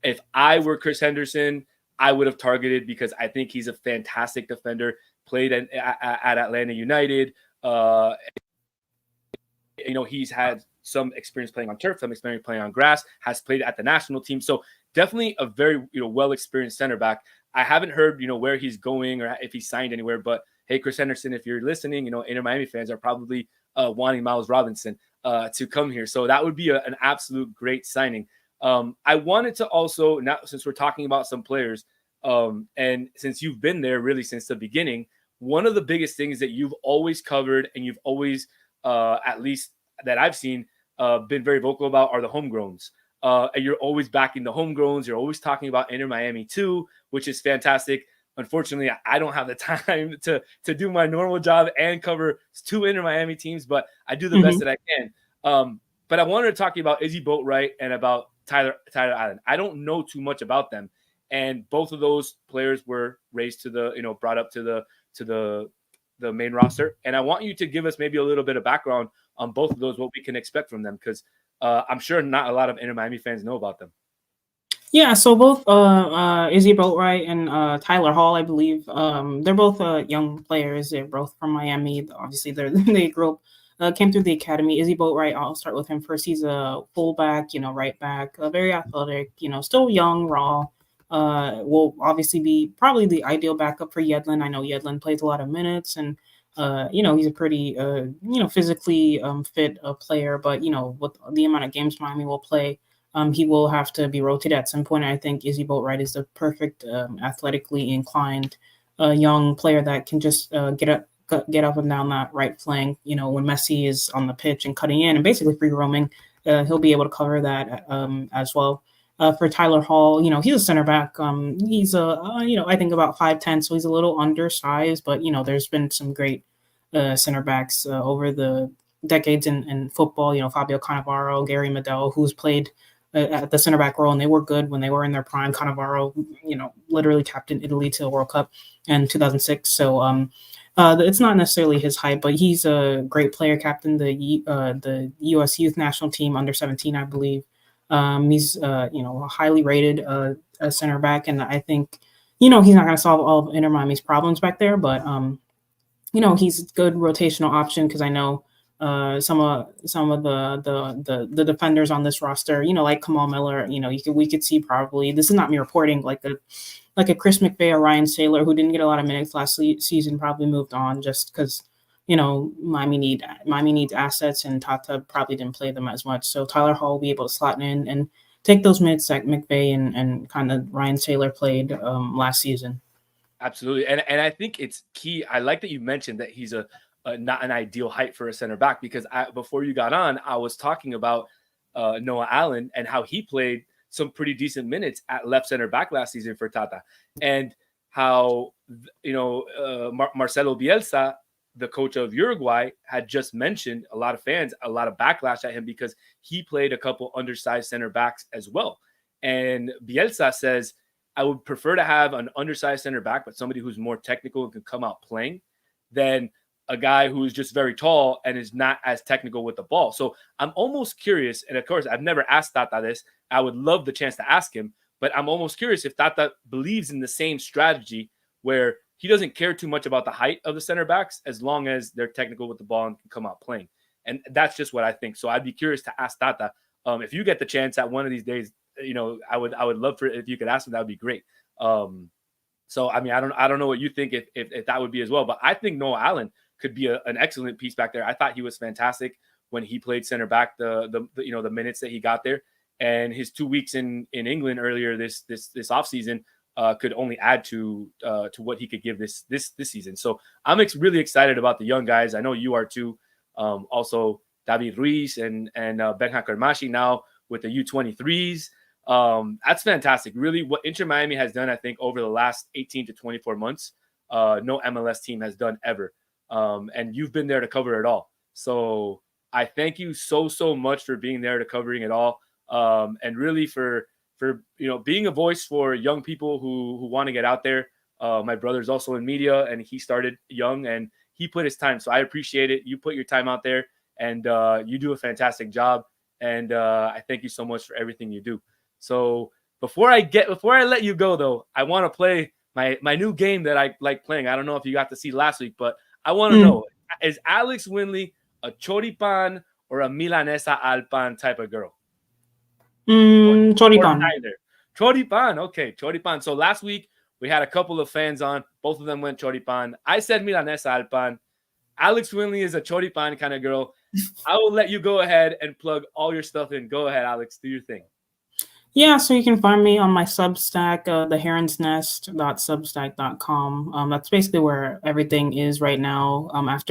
if I were Chris Henderson, I would have targeted because I think he's a fantastic defender, played at Atlanta United. He's had some experience playing on turf, some experience playing on grass, has played at the national team. So definitely a very well-experienced center back. I haven't heard where he's going or if he's signed anywhere, but hey, Chris Henderson, if you're listening, Inter Miami fans are probably wanting Miles Robinson to come here. So that would be an absolute great signing. I wanted to also, now since we're talking about some players, and since you've been there really since the beginning, one of the biggest things that you've always covered and you've always, at least that I've seen, been very vocal about are the homegrowns. And you're always backing the homegrowns. You're always talking about Inter Miami too, which is fantastic. Unfortunately, I don't have the time to do my normal job and cover two Inter Miami teams, but I do the best that I can. But I wanted to talk to you about Izzy Boatwright and about Tyler Allen. I don't know too much about them, and both of those players were raised to the brought up to the main roster. And I want you to give us maybe a little bit of background on both of those, what we can expect from them, because I'm sure not a lot of Inter Miami fans know about them. Yeah, so both Izzy Boatwright and Tyler Hall, I believe, they're both young players. They're both from Miami. Obviously, they grew up, came through the academy. Izzy Boatwright, I'll start with him first. He's a fullback, right back, very athletic, still young, raw. Will obviously be probably the ideal backup for Yedlin. I know Yedlin plays a lot of minutes, and he's a pretty physically fit player. But with the amount of games Miami will play, he will have to be rotated at some point. I think Izzy Boatwright is the perfect athletically inclined young player that can just get up and down that right flank. When Messi is on the pitch and cutting in and basically free roaming, he'll be able to cover that as well. For Tyler Hall, he's a center back. He's I think about 5'10", so he's a little undersized, but there's been some great center backs over the decades in football. Fabio Cannavaro, Gary Medel, who's played at the center back role, and they were good when they were in their prime. Cannavaro, literally captained Italy to the World Cup in 2006. So it's not necessarily his height, but he's a great player. Captain the U.S. Youth National Team under 17, I believe. He's a highly rated center back, and I think he's not going to solve all of Inter Miami's problems back there, but he's a good rotational option because I know some of the defenders on this roster, like Kamal Miller, we could see probably, this is not me reporting, like a Chris McVay or Ryan Saylor who didn't get a lot of minutes last season, probably moved on just because Miami needs assets, and Tata probably didn't play them as much. So Tyler Hall will be able to slot in and take those minutes that McVay and kind of Ryan Saylor played last season. Absolutely, and I think it's key. I like that you mentioned that he's a not an ideal height for a center back, because before you got on, I was talking about Noah Allen and how he played some pretty decent minutes at left center back last season for Tata, and how Marcelo Bielsa, the coach of Uruguay, had just mentioned a lot of backlash at him because he played a couple undersized center backs as well. And Bielsa says, I would prefer to have an undersized center back, but somebody who's more technical and can come out playing, than a guy who's just very tall and is not as technical with the ball. So I'm almost curious, and of course, I've never asked Tata this. I would love the chance to ask him, but I'm almost curious if Tata believes in the same strategy where he doesn't care too much about the height of the center backs as long as they're technical with the ball and can come out playing. And that's just what I think. So I'd be curious to ask Tata. If you get the chance at one of these days, I would love for it if you could ask him. That would be great. So I mean, I don't know what you think if that would be as well, but I think Noah Allen could be an excellent piece back there. I thought he was fantastic when he played center back. The minutes that he got there, and his 2 weeks in England earlier this offseason could only add to what he could give this season. So I'm really excited about the young guys. I know you are too. Also David Ruiz and Benja Kermashi now with the U23s. That's fantastic. Really, what Inter Miami has done, I think, over the last 18 to 24 months, no MLS team has done ever. And you've been there to cover it all. So I thank you so much for being there to covering it all. And really for being a voice for young people who want to get out there. My brother's also in media, and he started young and he put his time. So I appreciate it. You put your time out there, and you do a fantastic job. And I thank you so much for everything you do. So before I let you go, though, I want to play my new game that I like playing. I don't know if you got to see last week, but I want to know, is Alex Windley a choripan or a milanesa al pan type of girl? Choripan. Neither. Choripan. Okay, choripan. So last week we had a couple of fans on. Both of them went choripan. I said milanesa al pan. Alex Windley is a choripan kind of girl. I will let you go ahead and plug all your stuff in. Go ahead, Alex. Do your thing. Yeah, so you can find me on my Substack, the Herons Nest.substack.com. That's basically where everything is right now. That's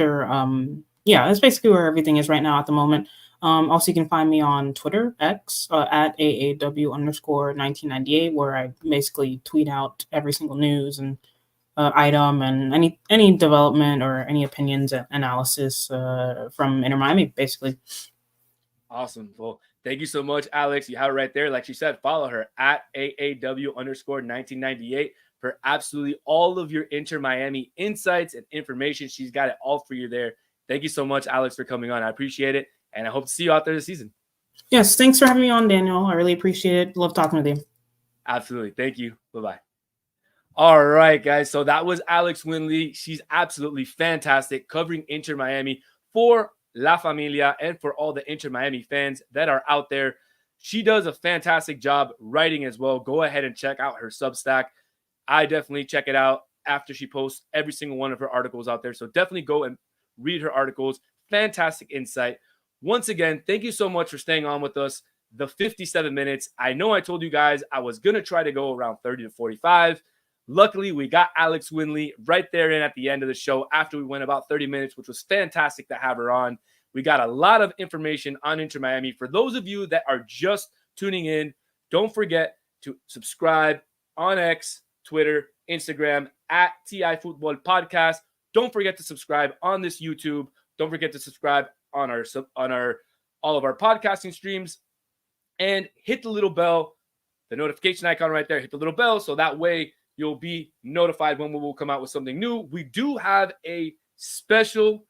basically where everything is right now at the moment. Also, you can find me on Twitter, X, at AAW_1998, where I basically tweet out every single news and item and any development or any opinions analysis from Inter Miami, basically. Awesome. Well, thank you so much, Alex. You have it right there. Like she said, follow her at AAW_1998 for absolutely all of your Inter Miami insights and information. She's got it all for you there. Thank you so much, Alex, for coming on. I appreciate it. And I hope to see you out there this season. Yes, thanks for having me on, Daniel. I really appreciate it. Love talking with you. Absolutely. Thank you. Bye-bye. All right, guys. So that was Alex Windley. She's absolutely fantastic covering Inter Miami for La Familia and for all the Inter Miami fans that are out there. She does a fantastic job writing as well. Go ahead and check out her Substack. I definitely check it out after she posts every single one of her articles out there. So definitely go and read her articles. Fantastic insight. Once again, thank you so much for staying on with us. The 57 minutes. I know I told you guys I was going to try to go around 30 to 45. Luckily, we got Alex Windley right there in at the end of the show after we went about 30 minutes, which was fantastic to have her on. We got a lot of information on Inter Miami. For those of you that are just tuning in, don't forget to subscribe on X, Twitter, Instagram at TI Football Podcast. Don't forget to subscribe on this YouTube. Don't forget to subscribe on all of our podcasting streams, and hit the little bell, the notification icon right there. Hit the little bell so that way you'll be notified when we will come out with something new. We do have a special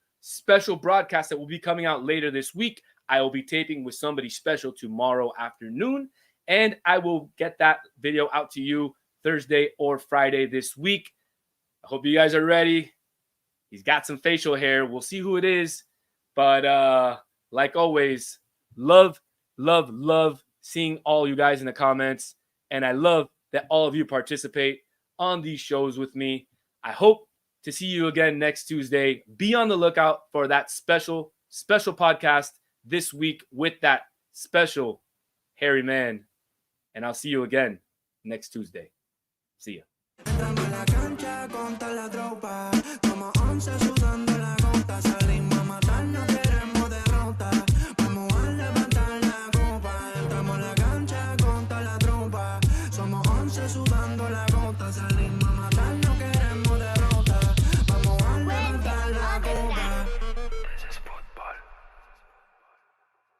broadcast that will be coming out later this week. I will be taping with somebody special tomorrow afternoon, and I will get that video out to you Thursday or Friday this week. I hope you guys are ready. He's got some facial hair. We'll see who it is. But like always, love seeing all you guys in the comments. And I love that all of you participate on these shows with me. I hope to see you again next Tuesday. Be on the lookout for that special podcast this week with that special hairy man. And I'll see you again next Tuesday. See ya.